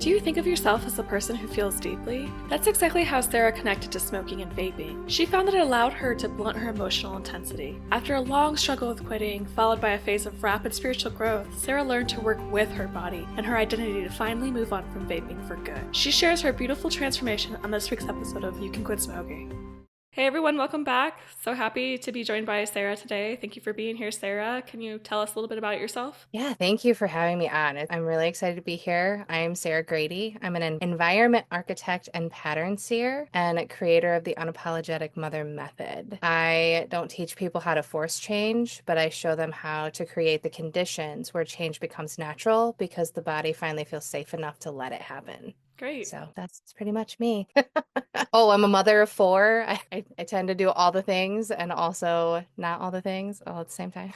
Do you think of yourself as a person who feels deeply? That's exactly how Sarah connected to smoking and vaping. She found that it allowed her to blunt her emotional intensity. After a long struggle with quitting, followed by a phase of rapid spiritual growth, Sarah learned to work with her body and her identity to finally move on from vaping for good. She shares her beautiful transformation on this week's episode of You Can Quit Smoking. Hey everyone, welcome back. So happy to be joined by Sarah today. Thank you for being here, Sarah. Can you tell us a little bit about yourself? Yeah, thank you for having me on. I'm really excited to be here. I'm Sarah Grady. I'm an environment architect and pattern seer and creator of the Unapologetic Mother Method. I don't teach people how to force change, but I show them how to create the conditions where change becomes natural because the body finally feels safe enough to let it happen. Great. So that's pretty much me. Oh, I'm a mother of four. I tend to do all the things and also not all the things all at the same time.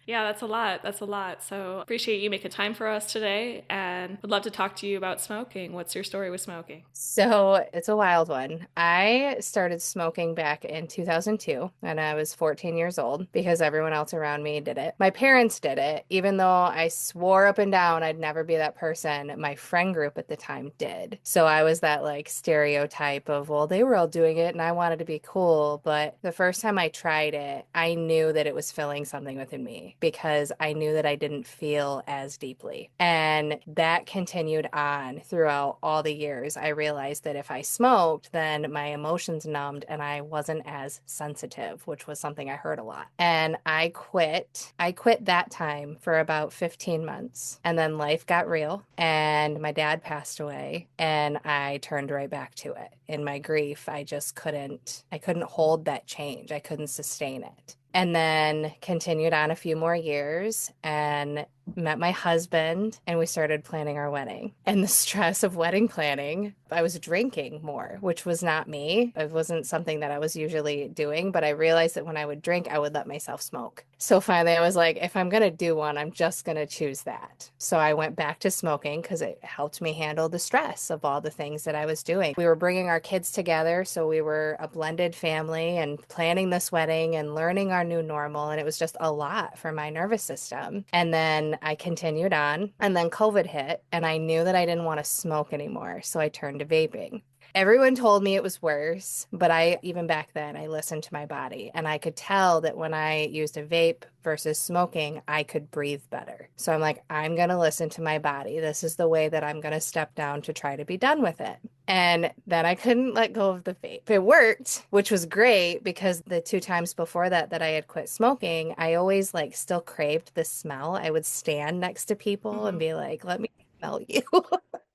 Yeah, that's a lot. That's a lot. So appreciate you making time for us today and would love to talk to you about smoking. What's your story with smoking? So it's a wild one. I started smoking back in 2002 and I was 14 years old because everyone else around me did it. My parents did it, even though I swore up and down I'd never be that person. My friend group at the time did. So I was that like stereotype of, well, they were all doing it and I wanted to be cool. But the first time I tried it, I knew that it was filling something within me because I knew that I didn't feel as deeply. And that continued on throughout all the years. I realized that if I smoked, then my emotions numbed and I wasn't as sensitive, which was something I heard a lot. And I quit. I quit that time for about 15 months. And then life got real and my dad passed away and I turned right back to it. In my grief, I couldn't hold that change. I couldn't sustain it. And then continued on a few more years and met my husband and we started planning our wedding. And the stress of wedding planning, I was drinking more, which was not me. It wasn't something that I was usually doing, but I realized that when I would drink, I would let myself smoke. So finally I was like, if I'm going to do one, I'm just going to choose that. So I went back to smoking because it helped me handle the stress of all the things that I was doing. We were bringing our kids together, so we were a blended family and planning this wedding and learning our new normal. And it was just a lot for my nervous system. And then I continued on, and then COVID hit, and I knew that I didn't want to smoke anymore. So I turned to vaping. Everyone told me it was worse, but even back then, I listened to my body and I could tell that when I used a vape versus smoking, I could breathe better. So I'm like, I'm going to listen to my body. This is the way that I'm going to step down to try to be done with it. And then I couldn't let go of the vape. It worked, which was great because the 2 times before that I had quit smoking, I always like still craved the smell. I would stand next to people and be like, let me smell you.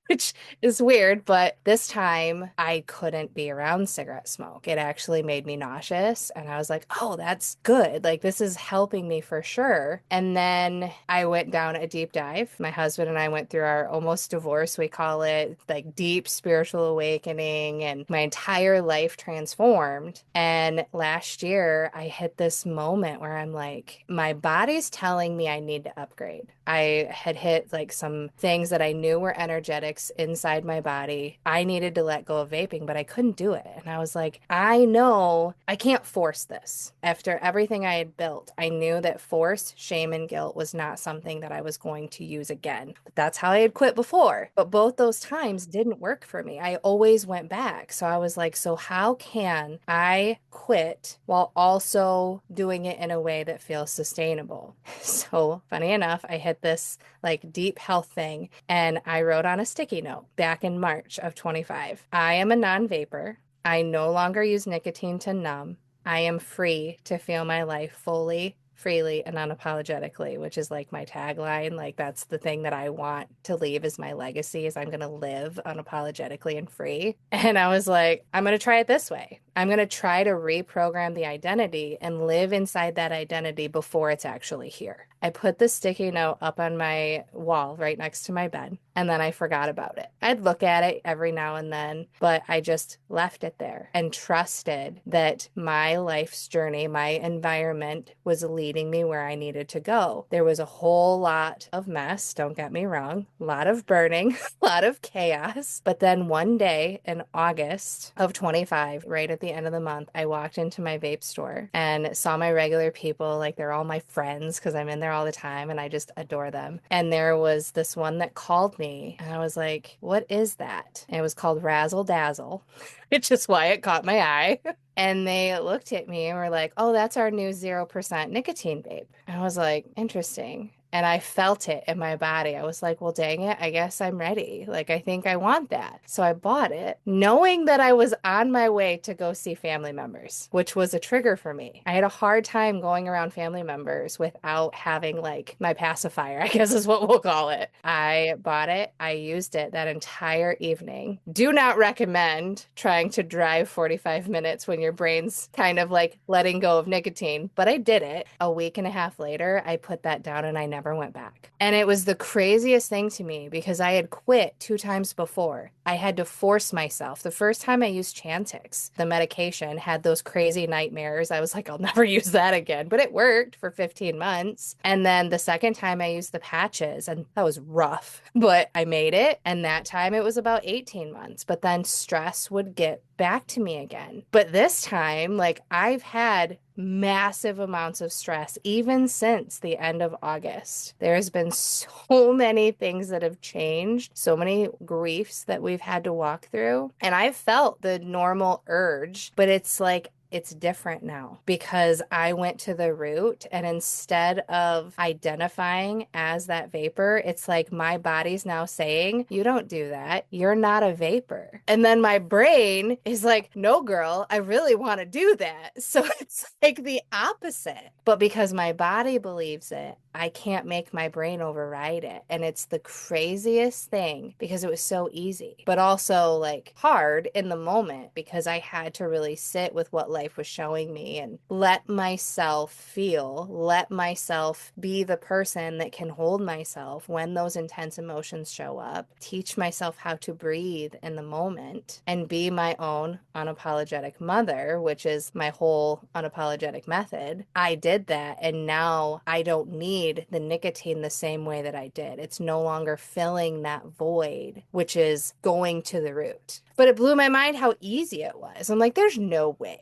Which is weird, but this time I couldn't be around cigarette smoke. It actually made me nauseous. And I was like, oh, that's good. Like, this is helping me for sure. And then I went down a deep dive. My husband and I went through our almost divorce. We call it like deep spiritual awakening, and my entire life transformed. And last year, I hit this moment where I'm like, my body's telling me I need to upgrade. I had hit like some things that I knew were energetics inside my body. I needed to let go of vaping, but I couldn't do it. And I was like, I know I can't force this. After everything I had built, I knew that force, shame, and guilt was not something that I was going to use again. But that's how I had quit before. But both those times didn't work for me. I always went back. So I was like, so how can I quit while also doing it in a way that feels sustainable? So funny enough, I hit this like deep health thing and I wrote on a sticky note back in March of 25. I am a non-vapor. I no longer use nicotine to numb. I am free to feel my life fully, freely, and unapologetically, which is like my tagline. Like that's the thing that I want to leave as my legacy is I'm going to live unapologetically and free. And I was like, I'm going to try it this way. I'm going to try to reprogram the identity and live inside that identity before it's actually here. I put the sticky note up on my wall right next to my bed, and then I forgot about it. I'd look at it every now and then, but I just left it there and trusted that my life's journey, my environment was leading me where I needed to go. There was a whole lot of mess, don't get me wrong, a lot of burning, a lot of chaos. But then one day in August of 25, right at the end of the month, I walked into my vape store and saw my regular people, like they're all my friends because I'm in there there all the time and I just adore them. And there was this one that called me and I was like, what is that? And it was called Razzle Dazzle, which is why it caught my eye. And they looked at me and were like, oh, that's our new 0% nicotine vape. And I was like, interesting. And I felt it in my body. I was like, well, dang it, I guess I'm ready. Like, I think I want that. So I bought it, knowing that I was on my way to go see family members, which was a trigger for me. I had a hard time going around family members without having like my pacifier, I guess is what we'll call it. I bought it. I used it that entire evening. Do not recommend trying to drive 45 minutes when your brain's kind of like letting go of nicotine, but I did it. A week and a half later, I put that down and I never went back. And it was the craziest thing to me because I had quit 2 times before. I had to force myself. The first time I used Chantix, the medication, had those crazy nightmares. I was like, I'll never use that again. But it worked for 15 months. And then the second time I used the patches, and that was rough, but I made it. And that time it was about 18 months. But then stress would get back to me again. But this time, like I've had massive amounts of stress even since the end of August. There's been so many things that have changed, so many griefs that we've had to walk through. And I've felt the normal urge, but it's like it's different now because I went to the root and instead of identifying as that vapor, it's like my body's now saying, you don't do that. You're not a vapor. And then my brain is like, no, girl, I really want to do that. So it's like the opposite. But because my body believes it, I can't make my brain override it. And it's the craziest thing because it was so easy, but also like hard in the moment because I had to really sit with what life was showing me and let myself feel, let myself be the person that can hold myself when those intense emotions show up, teach myself how to breathe in the moment and be my own unapologetic mother, which is my whole unapologetic method. I did that. And now I don't need the nicotine the same way that I did. It's no longer filling that void, which is going to the root. But it blew my mind how easy it was. I'm like, there's no way.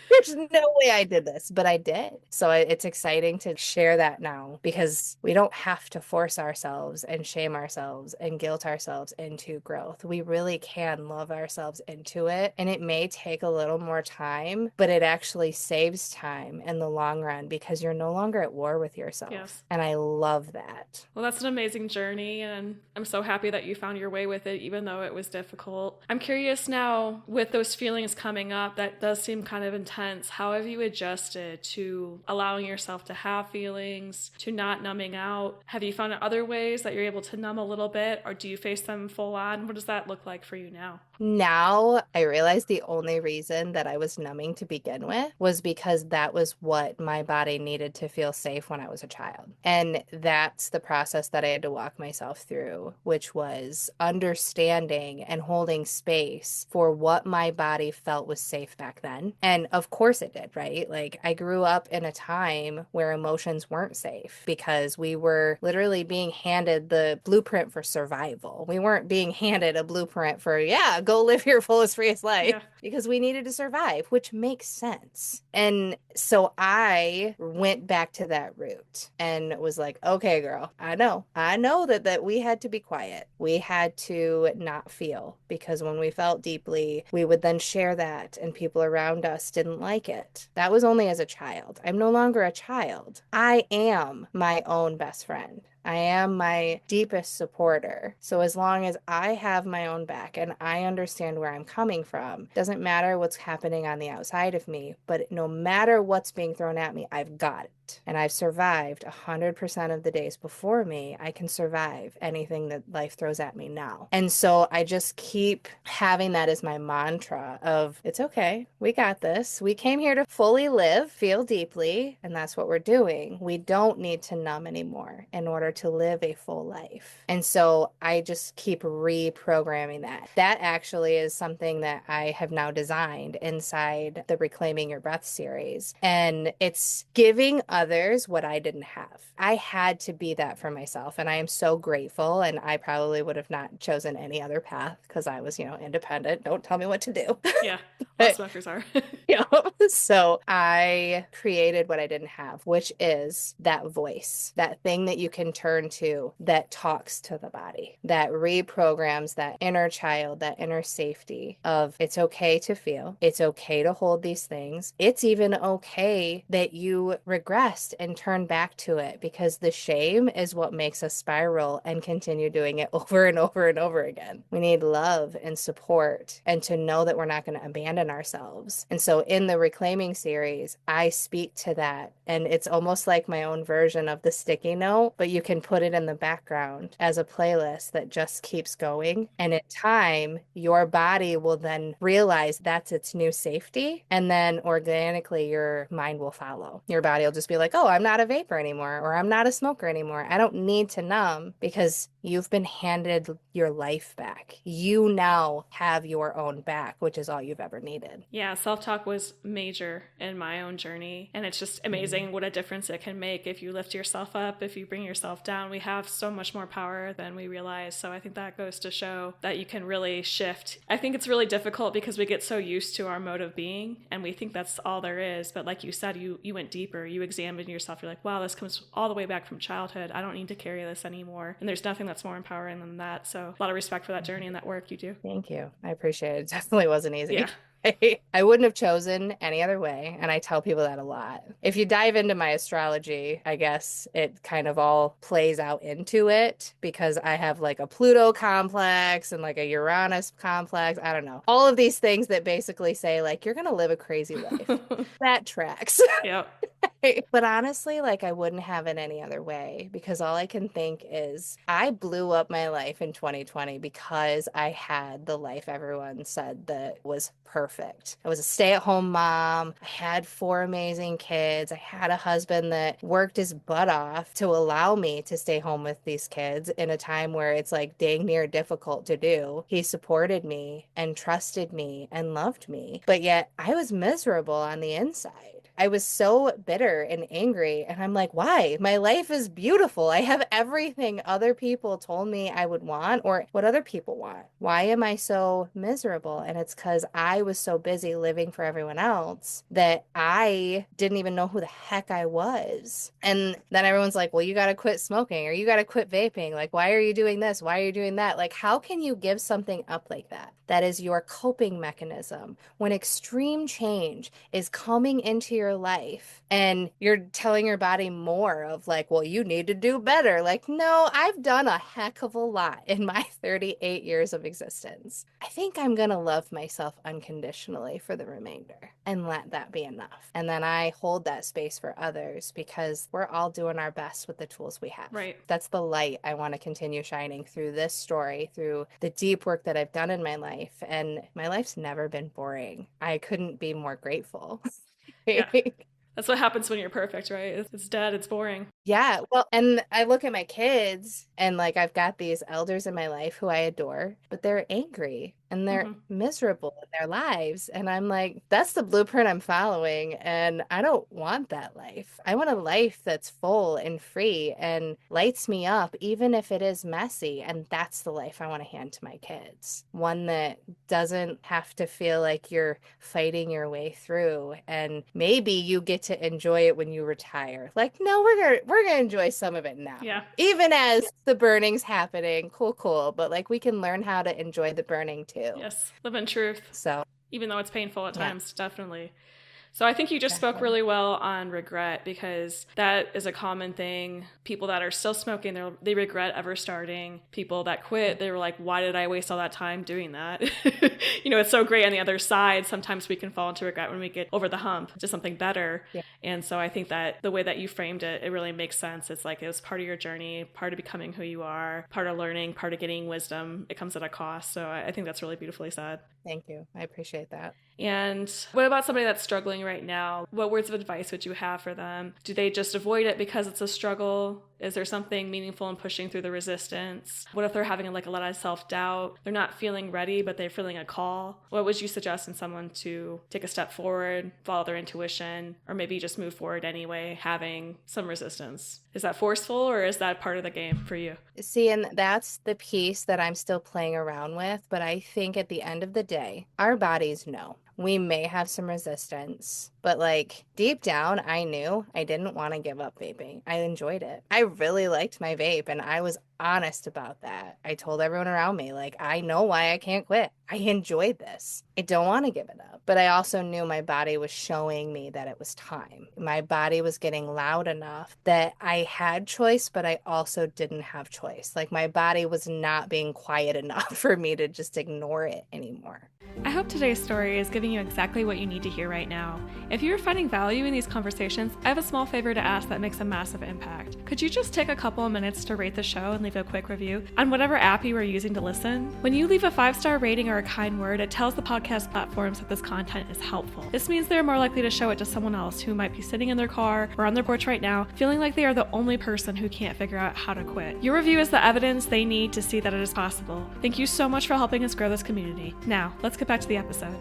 There's no way I did this, but I did. So it's exciting to share that now because we don't have to force ourselves and shame ourselves and guilt ourselves into growth. We really can love ourselves into it. And it may take a little more time, but it actually saves time in the long run because you're no longer at war with yourself. Yes. And I love that. Well, that's an amazing journey, and I'm so happy that you found your way with it, even though it was difficult. I'm curious now, with those feelings coming up, that does seem kind of intense. How have you adjusted to allowing yourself to have feelings, to not numbing out? Have you found other ways that you're able to numb a little bit, or do you face them full on? What does that look like for you now? Now I realize the only reason that I was numbing to begin with was because that was what my body needed to feel safe when I was a child. And that's the process that I had to walk myself through, which was understanding and holding space for what my body felt was safe back then. And of course it did, right? Like I grew up in a time where emotions weren't safe because we were literally being handed the blueprint for survival. We weren't being handed a blueprint for, yeah, go live your fullest, freest life because we needed to survive, which makes sense. And so I went back to that root and was like, okay, girl, I know that we had to be quiet. We had to not feel because when we felt deeply, we would then share that and people around us didn't like it. That was only as a child. I'm no longer a child. I am my own best friend. I am my deepest supporter. So as long as I have my own back and I understand where I'm coming from, doesn't matter what's happening on the outside of me, but no matter what's being thrown at me, I've got it. And I've survived 100% of the days before me. I can survive anything that life throws at me now. And so I just keep having that as my mantra of, it's okay. We got this. We came here to fully live, feel deeply, and that's what we're doing. We don't need to numb anymore in order to live a full life. And so I just keep reprogramming that. That actually is something that I have now designed inside the Reclaiming Your Breath series. And it's giving others what I didn't have. I had to be that for myself. And I am so grateful. And I probably would have not chosen any other path because I was, independent. Don't tell me what to do. Yeah, all But smokers are. yeah. So I created what I didn't have, which is that voice, that thing that you can turn to that talks to the body, that reprograms that inner child, that inner safety of it's okay to feel, it's okay to hold these things. It's even okay that you regressed and turn back to it because the shame is what makes us spiral and continue doing it over and over and over again. We need love and support and to know that we're not going to abandon ourselves. And so in the Reclaiming series, I speak to that. And it's almost like my own version of the sticky note, but you can put it in the background as a playlist that just keeps going. And in time, your body will then realize that's its new safety. And then organically, your mind will follow. Your body will just be like, oh, I'm not a vapor anymore, or I'm not a smoker anymore. I don't need to numb because you've been handed your life back. You now have your own back, which is all you've ever needed. Yeah, self-talk was major in my own journey, and it's just amazing what a difference it can make if you lift yourself up, if you bring yourself down. We have so much more power than we realize. So I think that goes to show that you can really shift. I think it's really difficult because we get so used to our mode of being and we think that's all there is. But like you said, you went deeper, you examined yourself. You're like, wow, this comes all the way back from childhood. I don't need to carry this anymore. And there's nothing that's more empowering than that. So a lot of respect for that journey and that work you do. Thank you. I appreciate it. It definitely wasn't easy. Yeah. I wouldn't have chosen any other way. And I tell people that a lot. If you dive into my astrology, I guess it kind of all plays out into it because I have like a Pluto complex and like a Uranus complex. I don't know. All of these things that basically say like, you're going to live a crazy life. That tracks. Yep. But honestly, like I wouldn't have it any other way because all I can think is I blew up my life in 2020 because I had the life everyone said that was perfect. I was a stay-at-home mom. I had 4 amazing kids. I had a husband that worked his butt off to allow me to stay home with these kids in a time where it's like dang near difficult to do. He supported me and trusted me and loved me. But yet I was miserable on the inside. I was so bitter and angry. And I'm like, why? My life is beautiful. I have everything other people told me I would want or what other people want. Why am I so miserable? And it's because I was so busy living for everyone else that I didn't even know who the heck I was. And then everyone's like, well, you got to quit smoking or you got to quit vaping. Like, why are you doing this? Why are you doing that? Like, how can you give something up like that? That is your coping mechanism when extreme change is coming into your life and you're telling your body more of like, well, you need to do better. Like, no, I've done a heck of a lot in my 38 years of existence. I think I'm going to love myself unconditionally for the remainder and let that be enough. And then I hold that space for others because we're all doing our best with the tools we have. Right. That's the light I want to continue shining through this story, through the deep work that I've done in my life. And my life's never been boring. I couldn't be more grateful. Yeah. That's what happens when you're perfect, right? It's dead, it's boring. Yeah. Well, and I look at my kids and like I've got these elders in my life who I adore, but they're angry and they're miserable in their lives. And I'm like, that's the blueprint I'm following. And I don't want that life. I want a life that's full and free and lights me up, even if it is messy. And that's the life I want to hand to my kids. One that doesn't have to feel like you're fighting your way through. And maybe you get to enjoy it when you retire. Like, no, we're gonna enjoy some of it now. Yeah. Even as the burning's happening. Cool. But like we can learn how to enjoy the burning too. Yes. Live in truth. So even though it's painful at times, definitely. So I think you just spoke really well on regret because that is a common thing. People that are still smoking, they regret ever starting. People that quit, they were like, why did I waste all that time doing that? It's so great on the other side. Sometimes we can fall into regret when we get over the hump to something better. Yeah. And so I think that the way that you framed it, it really makes sense. It's like it was part of your journey, part of becoming who you are, part of learning, part of getting wisdom. It comes at a cost. So I think that's really beautifully said. Thank you. I appreciate that. And what about somebody that's struggling right now? What words of advice would you have for them? Do they just avoid it because it's a struggle? Is there something meaningful in pushing through the resistance? What if they're having like a lot of self-doubt? They're not feeling ready, but they're feeling a call. What would you suggest in someone to take a step forward, follow their intuition, or maybe just move forward anyway, having some resistance? Is that forceful, or is that part of the game for you? See, and that's the piece that I'm still playing around with. But I think at the end of the day, our bodies know. We may have some resistance, but like deep down, I knew I didn't want to give up vaping. I enjoyed it. I really liked my vape, and I was honest about that. I told everyone around me, like, I know why I can't quit. I enjoyed this. I don't want to give it up. But I also knew my body was showing me that it was time. My body was getting loud enough that I had choice, but I also didn't have choice. Like my body was not being quiet enough for me to just ignore it anymore. I hope today's story is giving you exactly what you need to hear right now. If you are finding value in these conversations, I have a small favor to ask that makes a massive impact. Could you just take a couple of minutes to rate the show and leave a quick review on whatever app you are using to listen? When you leave a 5-star rating or a kind word, it tells the podcast platforms that this content is helpful. This means they're more likely to show it to someone else who might be sitting in their car or on their porch right now, feeling like they are the only person who can't figure out how to quit. Your review is the evidence they need to see that it is possible. Thank you so much for helping us grow this community. Now, let's get back to the episode.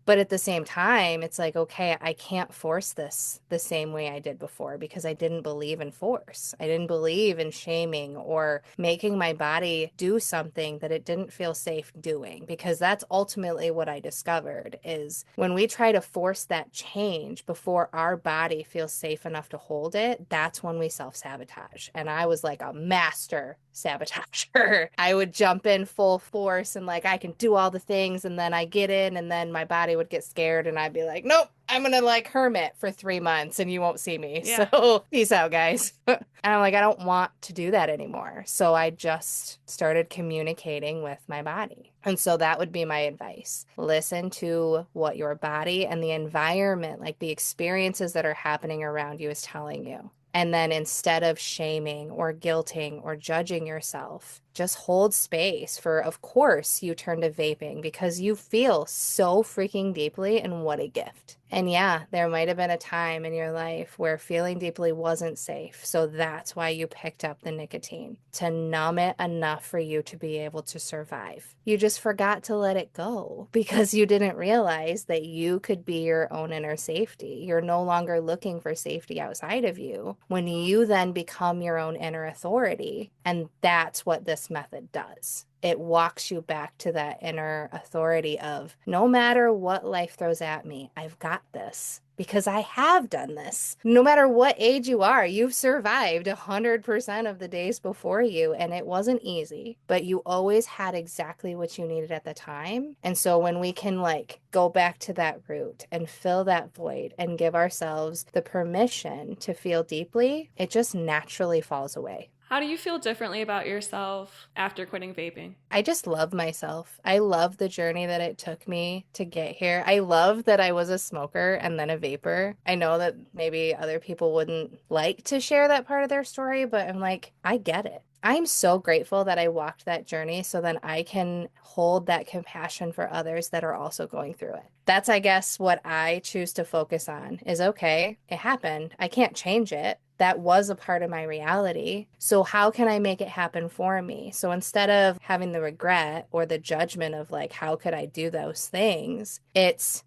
But at the same time, it's like, okay, I can't force this the same way I did before because I didn't believe in force. I didn't believe in shaming or making my body do something that it didn't feel safe doing, because that's ultimately what I discovered is when we try to force that change before our body feels safe enough to hold it, that's when we self-sabotage. And I was like a master sabotager. I would jump in full force and like I can do all the things, and then I get in and then my body would get scared and I'd be like, nope, I'm gonna like hermit for 3 months and you won't see me. Yeah. So peace out, guys. And I'm like, I don't want to do that anymore. So I just started communicating with my body. And so that would be my advice. Listen to what your body and the environment, like the experiences that are happening around you, is telling you. And then instead of shaming or guilting or judging yourself, just hold space for, of course, you turn to vaping because you feel so freaking deeply, and what a gift. And yeah, there might have been a time in your life where feeling deeply wasn't safe. So that's why you picked up the nicotine, to numb it enough for you to be able to survive. You just forgot to let it go because you didn't realize that you could be your own inner safety. You're no longer looking for safety outside of you when you then become your own inner authority. And that's what this method does. It walks you back to that inner authority of no matter what life throws at me, I've got this because I have done this. No matter what age you are, you've survived 100% of the days before you, and it wasn't easy, but you always had exactly what you needed at the time. And so when we can like go back to that root and fill that void and give ourselves the permission to feel deeply, it just naturally falls away. How do you feel differently about yourself after quitting vaping? I just love myself. I love the journey that it took me to get here. I love that I was a smoker and then a vapor. I know that maybe other people wouldn't like to share that part of their story, but I'm like, I get it. I'm so grateful that I walked that journey so then I can hold that compassion for others that are also going through it. That's, I guess, what I choose to focus on is, okay, it happened. I can't change it. That was a part of my reality. So how can I make it happen for me? So instead of having the regret or the judgment of like, how could I do those things? It's,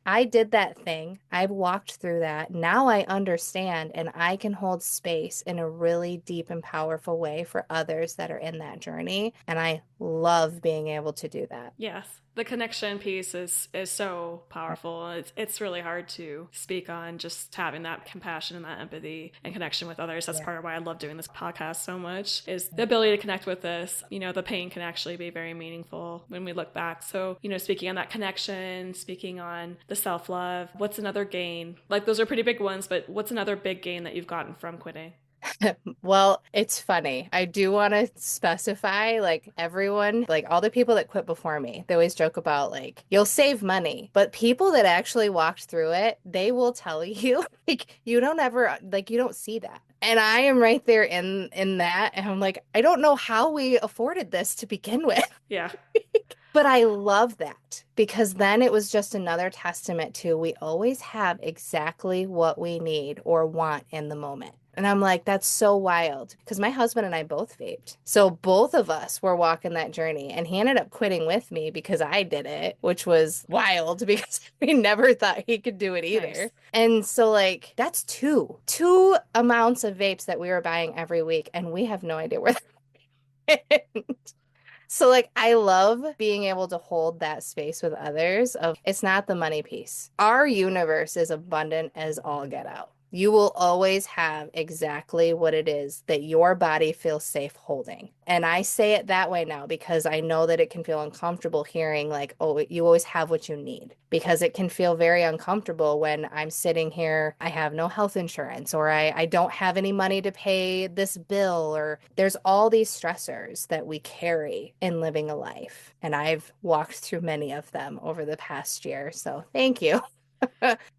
I did that thing. I've walked through that. Now I understand, and I can hold space in a really deep and powerful way for others that are in that journey. And I love being able to do that. Yes. The connection piece is so powerful. It's really hard to speak on, just having that compassion and that empathy and connection with others. That's part of why I love doing this podcast so much, is the ability to connect with this. You know, the pain can actually be very meaningful when we look back. So, you know, speaking on that connection, speaking on the self-love, what's another gain? Like those are pretty big ones, but what's another big gain that you've gotten from quitting? Well, it's funny. I do want to specify, like everyone, like all the people that quit before me, they always joke about like, you'll save money. But people that actually walked through it, they will tell you, like, you don't ever, like, you don't see that. And I am right there in that. And I'm like, I don't know how we afforded this to begin with. Yeah. But I love that because then it was just another testament to we always have exactly what we need or want in the moment. And I'm like, that's so wild because my husband and I both vaped. So both of us were walking that journey. And he ended up quitting with me because I did it, which was wild because we never thought he could do it either. Nice. And so, like, that's two amounts of vapes that we were buying every week. And we have no idea where they went. So like I love being able to hold that space with others of it's not the money piece. Our universe is abundant as all get out. You will always have exactly what it is that your body feels safe holding. And I say it that way now because I know that it can feel uncomfortable hearing like, oh, you always have what you need. Because it can feel very uncomfortable when I'm sitting here, I have no health insurance, or I don't have any money to pay this bill, or there's all these stressors that we carry in living a life. And I've walked through many of them over the past year. So thank you.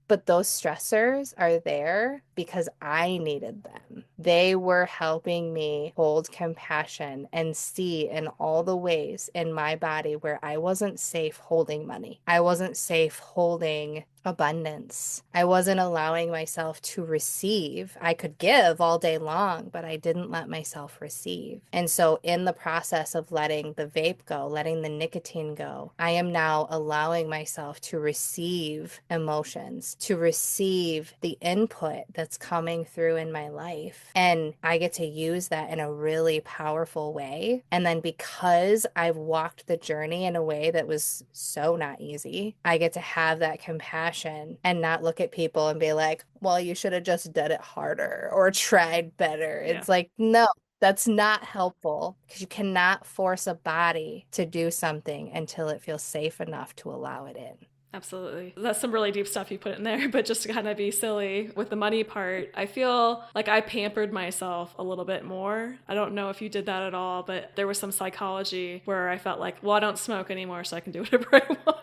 But those stressors are there because I needed them. They were helping me hold compassion and see in all the ways in my body where I wasn't safe holding money. I wasn't safe holding abundance. I wasn't allowing myself to receive. I could give all day long, but I didn't let myself receive. And so, in the process of letting the vape go, letting the nicotine go, I am now allowing myself to receive emotions, to receive the input that's coming through in my life. And I get to use that in a really powerful way. And then, because I've walked the journey in a way that was so not easy, I get to have that compassion and not look at people and be like, well, you should have just done it harder or tried better. Yeah. It's like, no, that's not helpful because you cannot force a body to do something until it feels safe enough to allow it in. Absolutely. That's some really deep stuff you put in there, but just to kind of be silly with the money part, I feel like I pampered myself a little bit more. I don't know if you did that at all, but there was some psychology where I felt like, well, I don't smoke anymore, so I can do whatever I want.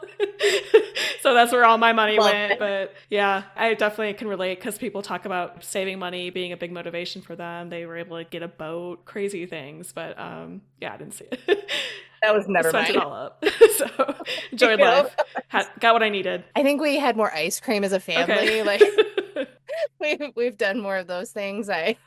So that's where all my money Love went. it. But yeah, I definitely can relate because people talk about saving money being a big motivation for them. They were able to get a boat, crazy things. But yeah, I didn't see it. That was never Spent it mine. all up. So enjoyed life. Got what I needed. I think we had more ice cream as a Okay. family. Like we've done more of those things. I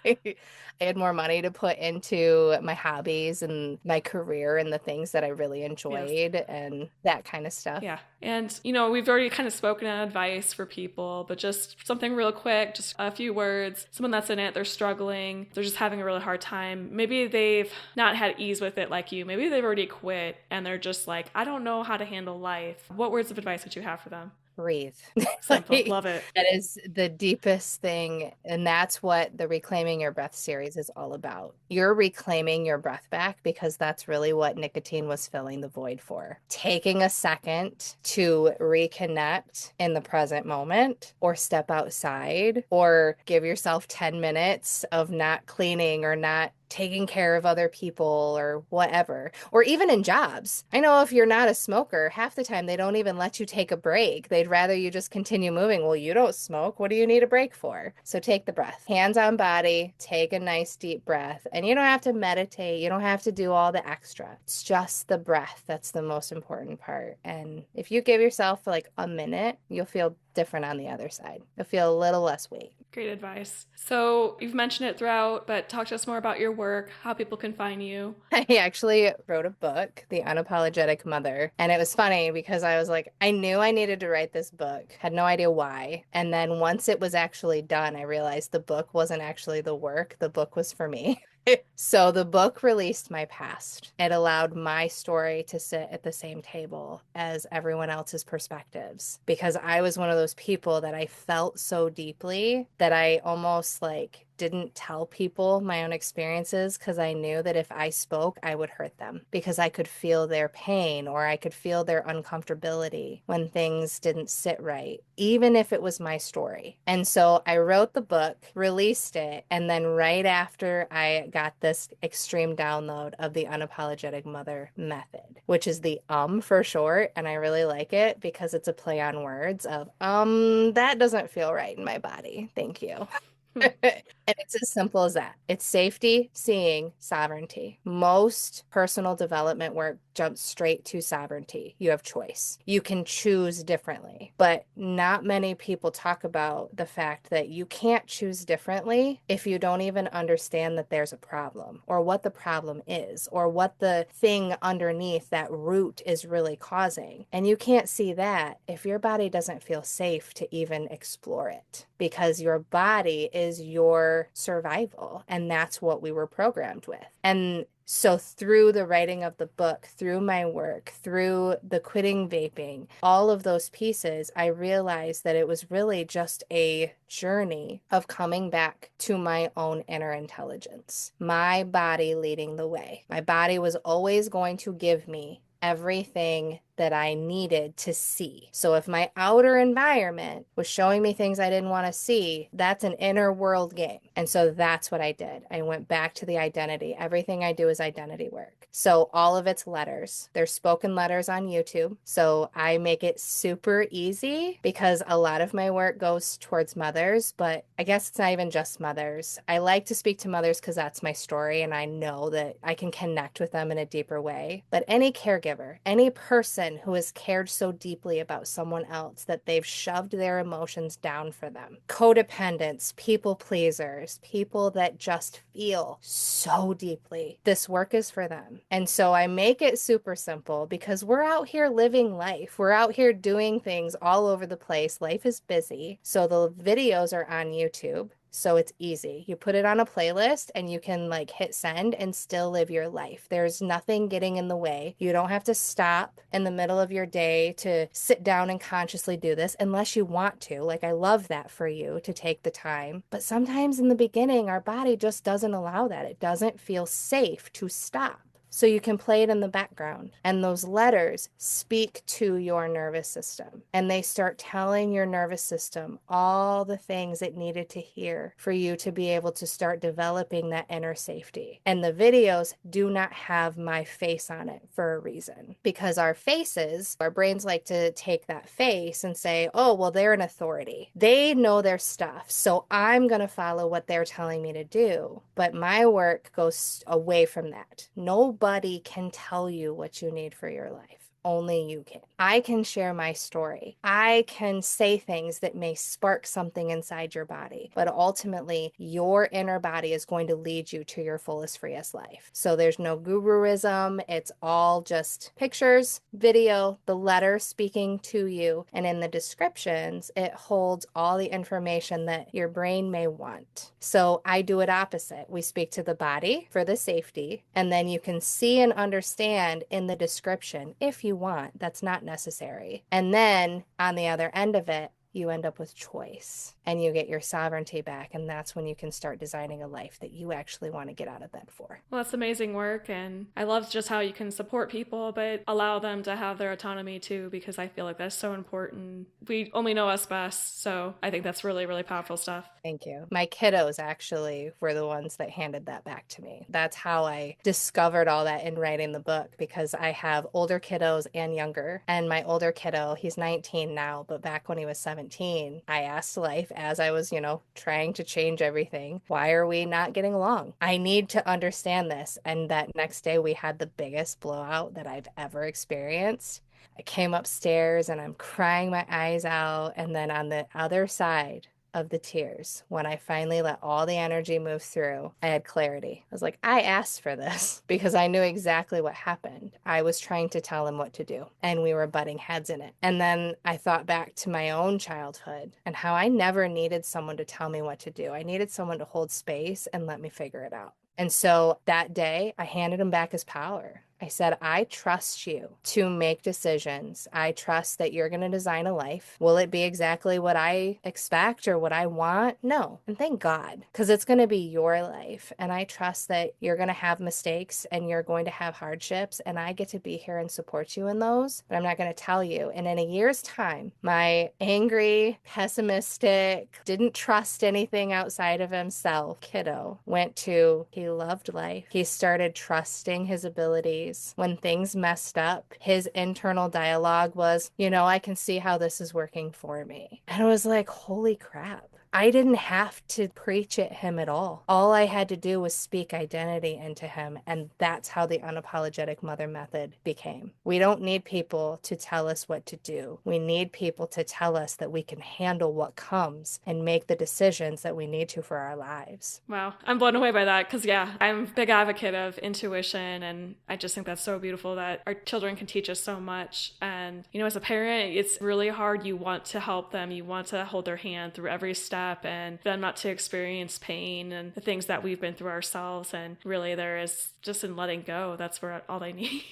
had more money to put into my hobbies and my career and the things that I really Yes. enjoyed and that kind of stuff. Yeah. And, we've already kind of spoken on advice for people, but just something real quick, just a few words. Someone that's in it, they're struggling, they're just having a really hard time. Maybe they've not had ease with it like you. Maybe they've already quit and they're just like, I don't know how to handle life. What words of advice would you have for them? Breathe. Simple. Like, Love it. that is the deepest thing. And that's what the Reclaiming Your Breath series is all about. You're reclaiming your breath back because that's really what nicotine was filling the void for. Taking a second to reconnect in the present moment, or step outside, or give yourself 10 minutes of not cleaning or not taking care of other people or whatever, or even in jobs. I know if you're not a smoker, half the time they don't even let you take a break. They'd rather you just continue moving. Well, you don't smoke. What do you need a break for? So take the breath. Hands on body, take a nice deep breath. And you don't have to meditate. You don't have to do all the extra. It's just the breath that's the most important part. And if you give yourself like a minute, you'll feel different on the other side. You'll feel a little less weight. Great advice. So you've mentioned it throughout, but talk to us more about your work, how people can find you. I actually wrote a book, The Unapologetic Mother. And it was funny because I was like, I knew I needed to write this book, had no idea why. And then once it was actually done, I realized the book wasn't actually the work, the book was for me. So the book released my past. It allowed my story to sit at the same table as everyone else's perspectives because I was one of those people that I felt so deeply that I almost like didn't tell people my own experiences because I knew that if I spoke, I would hurt them because I could feel their pain or I could feel their uncomfortability when things didn't sit right, even if it was my story. And so I wrote the book, released it, and then right after I got this extreme download of the Unapologetic Mother Method, which is the for short, and I really like it because it's a play on words of that doesn't feel right in my body. Thank you. And it's as simple as that. It's safety, seeing, sovereignty. Most personal development work jumps straight to sovereignty. You have choice. You can choose differently. But not many people talk about the fact that you can't choose differently if you don't even understand that there's a problem or what the problem is or what the thing underneath that root is really causing. And you can't see that if your body doesn't feel safe to even explore it because your body is your survival. And that's what we were programmed with. And so through the writing of the book, through my work, through the quitting vaping, all of those pieces, I realized that it was really just a journey of coming back to my own inner intelligence, my body leading the way. My body was always going to give me everything that I needed to see. So if my outer environment was showing me things I didn't want to see, that's an inner world game. And so that's what I did. I went back to the identity. Everything I do is identity work. So all of it's letters. There's spoken letters on YouTube. So I make it super easy because a lot of my work goes towards mothers, but I guess it's not even just mothers. I like to speak to mothers because that's my story and I know that I can connect with them in a deeper way. But any caregiver, any person who has cared so deeply about someone else that they've shoved their emotions down for them. Codependents, people pleasers, people that just feel so deeply. This work is for them. And so I make it super simple because we're out here living life. We're out here doing things all over the place. Life is busy. So the videos are on YouTube. So it's easy. You put it on a playlist and you can like hit send and still live your life. There's nothing getting in the way. You don't have to stop in the middle of your day to sit down and consciously do this unless you want to. Like, I love that for you to take the time. But sometimes in the beginning, our body just doesn't allow that. It doesn't feel safe to stop. So you can play it in the background. And those letters speak to your nervous system. And they start telling your nervous system all the things it needed to hear for you to be able to start developing that inner safety. And the videos do not have my face on it for a reason. Because our faces, our brains like to take that face and say, oh, well, they're an authority. They know their stuff. So I'm going to follow what they're telling me to do. But my work goes away from that. Nobody can tell you what you need for your life. Only you can. I can share my story. I can say things that may spark something inside your body, but ultimately your inner body is going to lead you to your fullest, freest life. So there's no guruism. It's all just pictures, video, the letter speaking to you. And in the descriptions, it holds all the information that your brain may want. So I do it opposite. We speak to the body for the safety, and then you can see and understand in the description if you want. That's not necessary. And then on the other end of it, you end up with choice and you get your sovereignty back. And that's when you can start designing a life that you actually want to get out of bed for. Well, that's amazing work. And I love just how you can support people, but allow them to have their autonomy too, because I feel like that's so important. We only know us best. So I think that's really, really powerful stuff. Thank you. My kiddos actually were the ones that handed that back to me. That's how I discovered all that in writing the book, because I have older kiddos and younger. And my older kiddo, he's 19 now, but back when he was 17, I asked life as I was, trying to change everything, why are we not getting along? I need to understand this. And that next day we had the biggest blowout that I've ever experienced. I came upstairs and I'm crying my eyes out. And then on the other side of the tears, when I finally let all the energy move through, I had clarity. I was like, I asked for this because I knew exactly what happened. I was trying to tell him what to do, and we were butting heads in it. And then I thought back to my own childhood and how I never needed someone to tell me what to do. I needed someone to hold space and let me figure it out. And so that day, I handed him back his power. I said, I trust you to make decisions. I trust that you're going to design a life. Will it be exactly what I expect or what I want? No. And thank God, because it's going to be your life. And I trust that you're going to have mistakes and you're going to have hardships. And I get to be here and support you in those, but I'm not going to tell you. And in a year's time, my angry, pessimistic, didn't trust anything outside of himself kiddo went to, he loved life. He started trusting his abilities. When things messed up, his internal dialogue was, I can see how this is working for me. And it was like, holy crap. I didn't have to preach at him at all. All I had to do was speak identity into him. And that's how the Unapologetic Mother Method became. We don't need people to tell us what to do. We need people to tell us that we can handle what comes and make the decisions that we need to for our lives. Wow. I'm blown away by that because, yeah, I'm a big advocate of intuition. And I just think that's so beautiful that our children can teach us so much. And, you know, as a parent, it's really hard. You want to help them. You want to hold their hand through every step and them not to experience pain and the things that we've been through ourselves. And really, there is just in letting go, that's where all they need.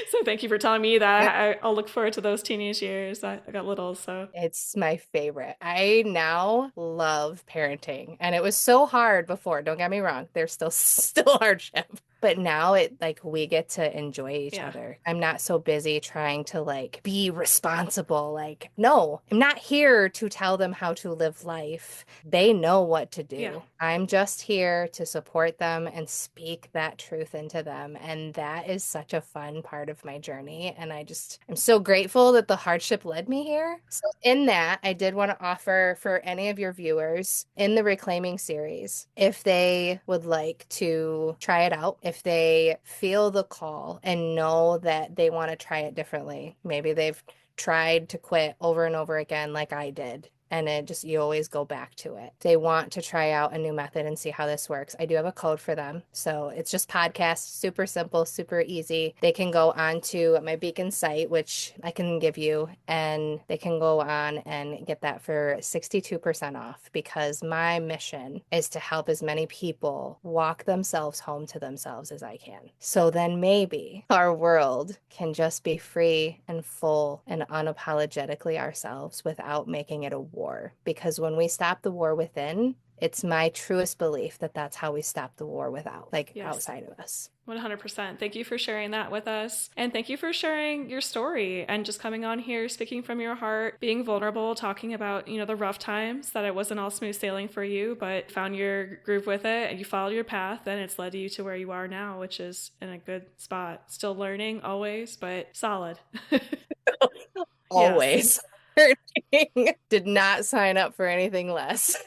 So thank you for telling me that. I'll look forward to those teenage years. I got little, so. It's my favorite. I now love parenting, and it was so hard before. Don't get me wrong. There's still hardship. But now we get to enjoy each other. I'm not so busy trying to be responsible. No, I'm not here to tell them how to live life. They know what to do. Yeah. I'm just here to support them and speak that truth into them. And that is such a fun part of my journey. And I'm so grateful that the hardship led me here. So in that, I did want to offer for any of your viewers in the Reclaiming series, if they would like to try it out, if they feel the call and know that they want to try it differently. Maybe they've tried to quit over and over again like I did. And you always go back to it. They want to try out a new method and see how this works. I do have a code for them. So it's just podcast, super simple, super easy. They can go onto my Beacon site, which I can give you, and they can go on and get that for 62% off because my mission is to help as many people walk themselves home to themselves as I can. So then maybe our world can just be free and full and unapologetically ourselves without making it a war. Because when we stop the war within, it's my truest belief that that's how we stop the war without, outside of us. 100%. Thank you for sharing that with us. And thank you for sharing your story and just coming on here, speaking from your heart, being vulnerable, talking about, the rough times, that it wasn't all smooth sailing for you, but found your groove with it and you followed your path and it's led you to where you are now, which is in a good spot. Still learning always, but solid. Always. Did not sign up for anything less.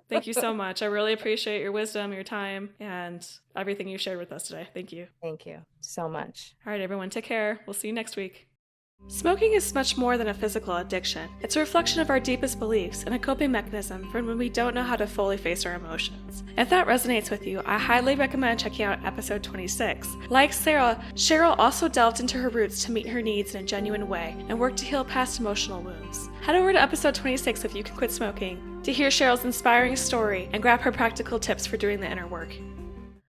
Thank you so much. I really appreciate your wisdom, your time, and everything you shared with us today. Thank you. Thank you so much. All right, everyone, take care. We'll see you next week. Smoking is much more than a physical addiction. It's a reflection of our deepest beliefs and a coping mechanism for when we don't know how to fully face our emotions. If that resonates with you, I highly recommend checking out episode 26. Like Sarah, Cheryl also delved into her roots to meet her needs in a genuine way and work to heal past emotional wounds. Head over to episode 26 if you can quit smoking to hear Cheryl's inspiring story and grab her practical tips for doing the inner work.